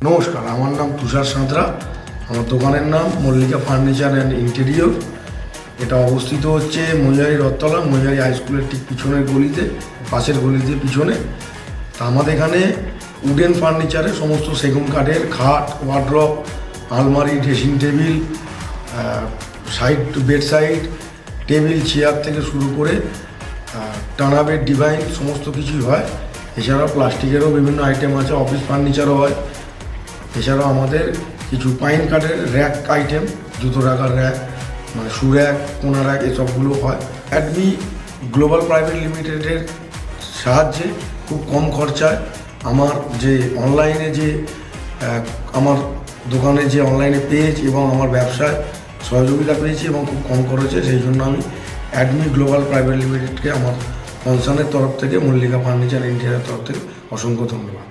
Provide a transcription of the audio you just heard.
নমস্কার, আমার নাম তুষার সাঁতরা। আমার দোকানের নাম মল্লিকা ফার্নিচার অ্যান্ড ইন্টেরিয়র। এটা অবস্থিত হচ্ছে মহিয়ারি রথতলা, মহিয়ারি হাই স্কুলের ঠিক পিছনের গলিতে, পাশের গলিতে পিছনে। তা আমাদের এখানে উডেন ফার্নিচারে সমস্ত সেগুন কাঠের খাট, ওয়ার্ড্রপ, আলমারি, dressing table, side bed side table, chair থেকে শুরু করে টানা বেড, ডিভাইন সমস্ত কিছুই হয়। এছাড়াও প্লাস্টিকেরও বিভিন্ন আইটেম আছে, অফিস ফার্নিচারও হয়। এছাড়াও আমাদের কিছু পাইন কাঠের র্যাক আইটেম, জুতো রাখার র্যাক, মানে শু র্যাক, কোনা র্যাক, এসবগুলো হয়। অ্যাডমি গ্লোবাল প্রাইভেট লিমিটেডের সাহায্যে খুব কম খরচায় আমার যে অনলাইনে যে আমার দোকানে যে অনলাইনে পেজ এবং আমার ব্যবসায় সহযোগিতা পেয়েছি এবং খুব কম খরচে, সেই জন্য আমি অ্যাডমি গ্লোবাল প্রাইভেট লিমিটেডকে আমার কনসার্নের তরফ থেকে, মল্লিকা ফার্নিচার ইন্ডিয়ার তরফ থেকে অসংখ্য ধন্যবাদ।